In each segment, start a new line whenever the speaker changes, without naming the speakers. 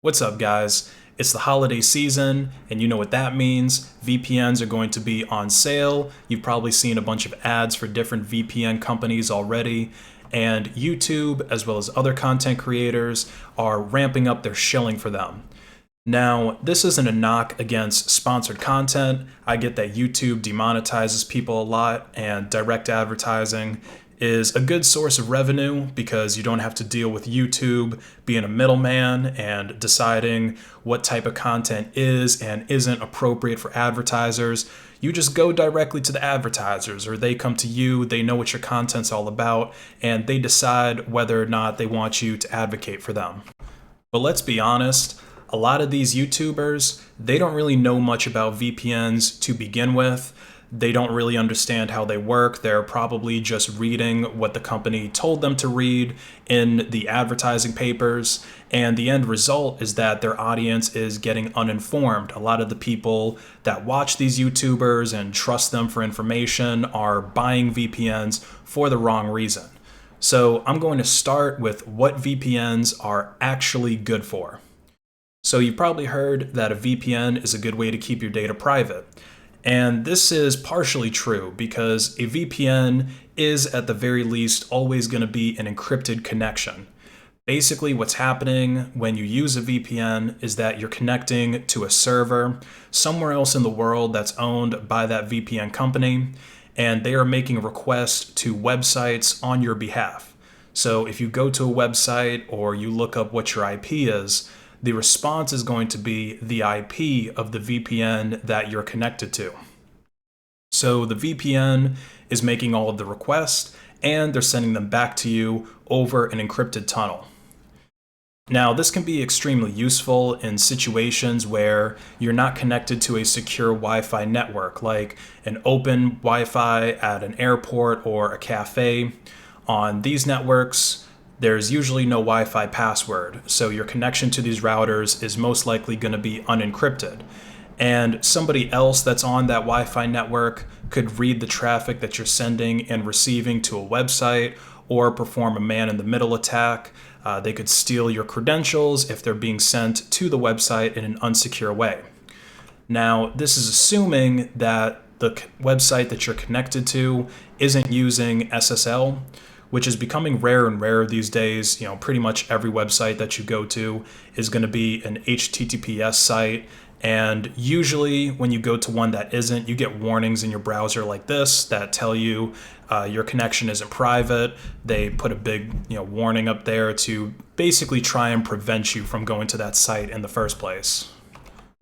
What's up, guys? It's the holiday season, and you know what that means. VPNs are going to be on sale. You've probably seen a bunch of ads for different VPN companies already, and YouTube, as well as other content creators, are ramping up their shilling for them. Now, this isn't a knock against sponsored content. I get that YouTube demonetizes people a lot, and direct advertising is a good source of revenue because you don't have to deal with YouTube being a middleman and deciding what type of content is and isn't appropriate for advertisers. You just go directly to the advertisers, or they come to you, they know what your content's all about, and they decide whether or not they want you to advocate for them. But let's be honest, a lot of these YouTubers, they don't really know much about VPNs to begin with. They don't really understand how they work. They're probably just reading what the company told them to read in the advertising papers. And the end result is that their audience is getting uninformed. A lot of the people that watch these YouTubers and trust them for information are buying VPNs for the wrong reason. So I'm going to start with what VPNs are actually good for. So you've probably heard that a VPN is a good way to keep your data private. And this is partially true because a VPN is at the very least always going to be an encrypted connection. Basically, what's happening when you use a VPN is that you're connecting to a server somewhere else in the world that's owned by that VPN company, and they are making requests to websites on your behalf. So if you go to a website or you look up what your IP is, the response is going to be the IP of the VPN that you're connected to. So the VPN is making all of the requests, and they're sending them back to you over an encrypted tunnel. Now, this can be extremely useful in situations where you're not connected to a secure Wi-Fi network, like an open Wi-Fi at an airport or a cafe. On these networks, there's usually no Wi-Fi password, so your connection to these routers is most likely going to be unencrypted. And somebody else that's on that Wi-Fi network could read the traffic that you're sending and receiving to a website or perform a man-in-the-middle attack. They could steal your credentials if they're being sent to the website in an unsecure way. Now, this is assuming that the website that you're connected to isn't using SSL, which is becoming rarer and rarer these days. You know, pretty much every website that you go to is going to be an HTTPS site. And usually when you go to one that isn't, you get warnings in your browser like this that tell you your connection isn't private. They put a big warning up there to basically try and prevent you from going to that site in the first place.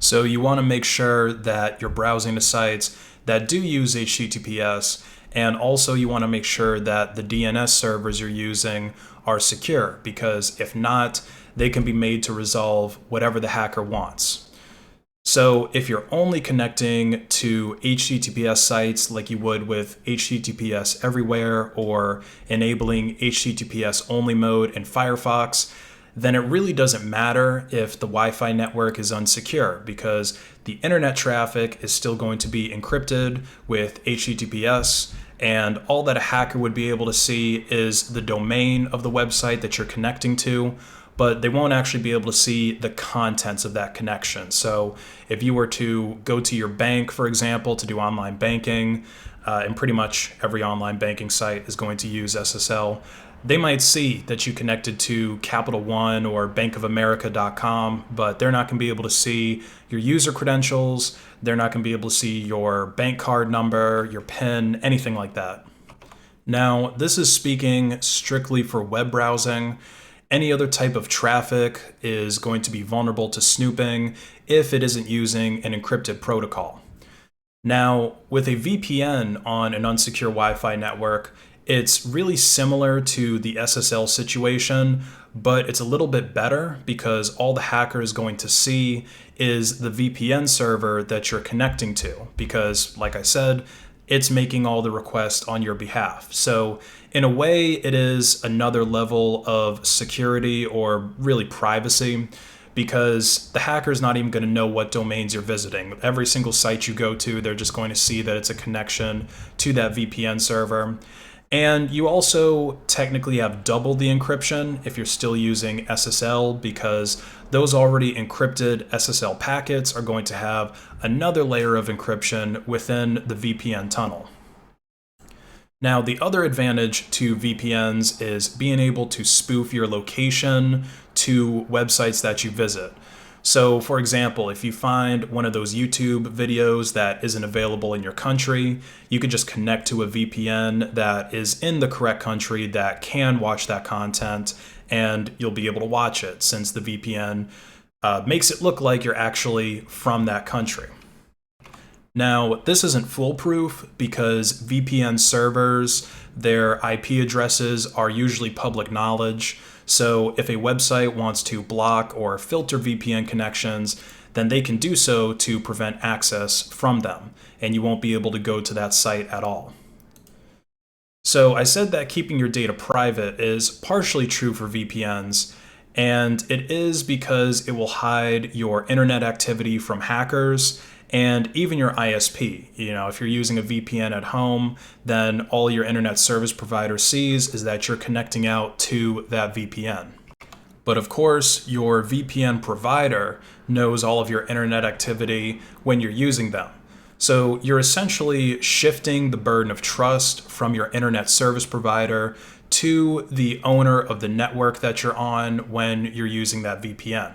So you want to make sure that you're browsing to sites that do use HTTPS, and also you want to make sure that the DNS servers you're using are secure, because if not, they can be made to resolve whatever the hacker wants. So if you're only connecting to HTTPS sites like you would with HTTPS everywhere or enabling HTTPS only mode in Firefox, then it really doesn't matter if the Wi-Fi network is unsecure, because the internet traffic is still going to be encrypted with HTTPS, and all that a hacker would be able to see is the domain of the website that you're connecting to, but they won't actually be able to see the contents of that connection. So if you were to go to your bank, for example, to do online banking, and pretty much every online banking site is going to use SSL, they might see that you connected to Capital One or bankofamerica.com, but they're not going to be able to see your user credentials. They're not going to be able to see your bank card number, your PIN, anything like that. Now, this is speaking strictly for web browsing. Any other type of traffic is going to be vulnerable to snooping if it isn't using an encrypted protocol. Now, with a VPN on an unsecure Wi-Fi network, it's really similar to the SSL situation, but it's a little bit better because all the hacker is going to see is the VPN server that you're connecting to, because, like I said, it's making all the requests on your behalf. So in a way, it is another level of security, or really privacy, because the hacker is not even going to know what domains you're visiting. Every single site you go to, they're just going to see that it's a connection to that VPN server. And you also technically have double the encryption if you're still using SSL, because those already encrypted SSL packets are going to have another layer of encryption within the VPN tunnel. Now, the other advantage to VPNs is being able to spoof your location to websites that you visit. So, for example, if you find one of those YouTube videos that isn't available in your country, you could just connect to a VPN that is in the correct country that can watch that content, and you'll be able to watch it since the VPN makes it look like you're actually from that country. Now, this isn't foolproof because VPN servers, their IP addresses are usually public knowledge. So if a website wants to block or filter VPN connections, then they can do so to prevent access from them, and you won't be able to go to that site at all. So I said that keeping your data private is partially true for VPNs, and it is because it will hide your internet activity from hackers and even your ISP. If you're using a VPN at home, then all your internet service provider sees is that you're connecting out to that VPN. But of course, your VPN provider knows all of your internet activity when you're using them. So you're essentially shifting the burden of trust from your internet service provider to the owner of the network that you're on when you're using that VPN.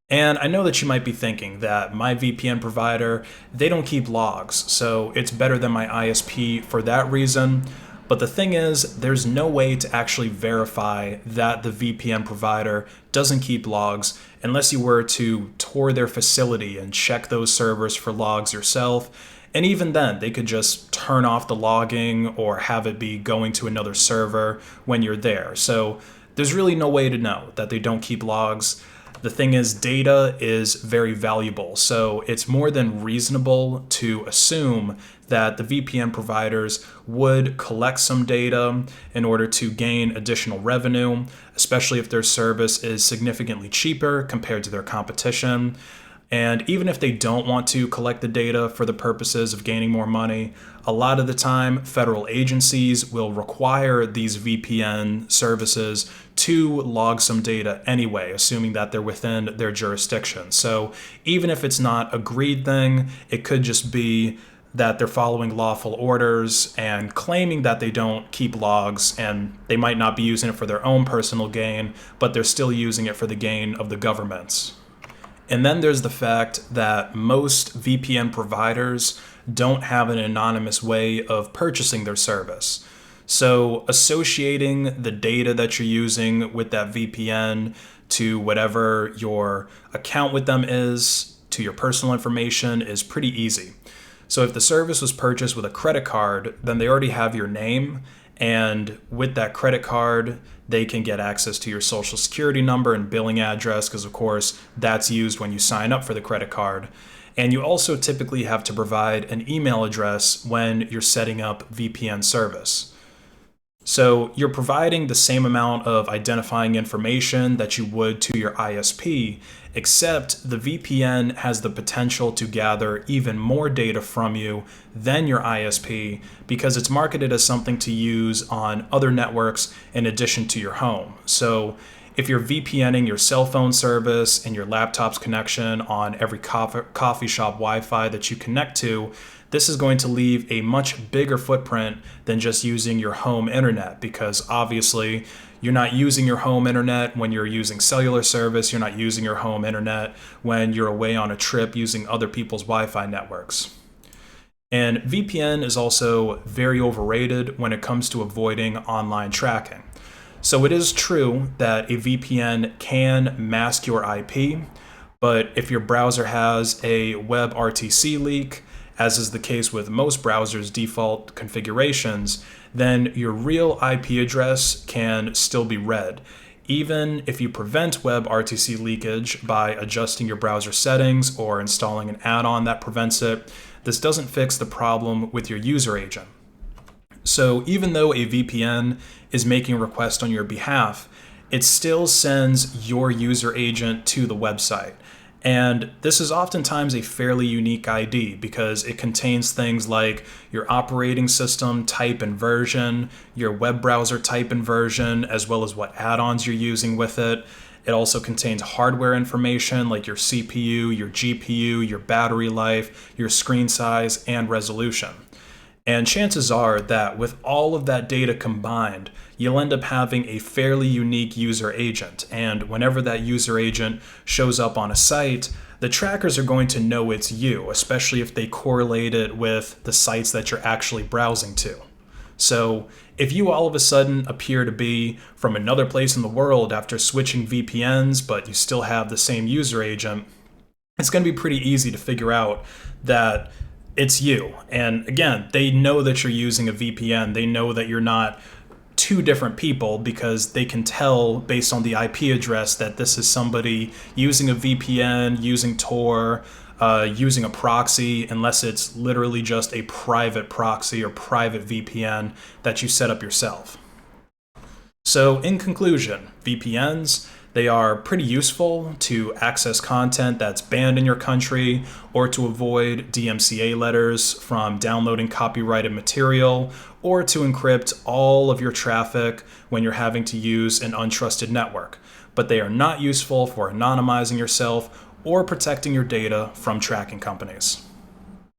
And I know that you might be thinking that my VPN provider, they don't keep logs, so it's better than my ISP for that reason. But the thing is, there's no way to actually verify that the VPN provider doesn't keep logs unless you were to tour their facility and check those servers for logs yourself. And even then, they could just turn off the logging or have it be going to another server when you're there. So there's really no way to know that they don't keep logs. The thing is, data is very valuable, so it's more than reasonable to assume that the VPN providers would collect some data in order to gain additional revenue, especially if their service is significantly cheaper compared to their competition. And even if they don't want to collect the data for the purposes of gaining more money, a lot of the time federal agencies will require these VPN services to log some data anyway, assuming that they're within their jurisdiction. So even if it's not a greed thing, it could just be that they're following lawful orders and claiming that they don't keep logs, and they might not be using it for their own personal gain, but they're still using it for the gain of the governments. And then there's the fact that most VPN providers don't have an anonymous way of purchasing their service. So associating the data that you're using with that VPN to whatever your account with them is, to your personal information, is pretty easy. So if the service was purchased with a credit card, then they already have your name, and with that credit card, they can get access to your social security number and billing address, because of course that's used when you sign up for the credit card. And you also typically have to provide an email address when you're setting up VPN service. So you're providing the same amount of identifying information that you would to your ISP, except the VPN has the potential to gather even more data from you than your ISP because it's marketed as something to use on other networks in addition to your home. So if you're VPNing your cell phone service and your laptop's connection on every coffee shop Wi-Fi that you connect to, this is going to leave a much bigger footprint than just using your home internet, because obviously you're not using your home internet when you're using cellular service. You're not using your home internet when you're away on a trip using other people's Wi-Fi networks. And VPN is also very overrated when it comes to avoiding online tracking. So it is true that a VPN can mask your IP, but if your browser has a WebRTC leak, as is the case with most browsers' default configurations, then your real IP address can still be read. Even if you prevent WebRTC leakage by adjusting your browser settings or installing an add-on that prevents it, this doesn't fix the problem with your user agent. So even though a VPN is making a request on your behalf, it still sends your user agent to the website. And this is oftentimes a fairly unique ID because it contains things like your operating system type and version, your web browser type and version, as well as what add-ons you're using with it. It also contains hardware information like your CPU, your GPU, your battery life, your screen size, and resolution. And chances are that with all of that data combined, you'll end up having a fairly unique user agent. And whenever that user agent shows up on a site, the trackers are going to know it's you, especially if they correlate it with the sites that you're actually browsing to. So if you all of a sudden appear to be from another place in the world after switching VPNs, but you still have the same user agent, it's going to be pretty easy to figure out that it's you. And again, they know that you're using a VPN. They know that you're not two different people because they can tell based on the IP address that this is somebody using a VPN, using Tor, using a proxy, unless it's literally just a private proxy or private VPN that you set up yourself. So in conclusion, VPNs, they are pretty useful to access content that's banned in your country or to avoid DMCA letters from downloading copyrighted material or to encrypt all of your traffic when you're having to use an untrusted network. But they are not useful for anonymizing yourself or protecting your data from tracking companies.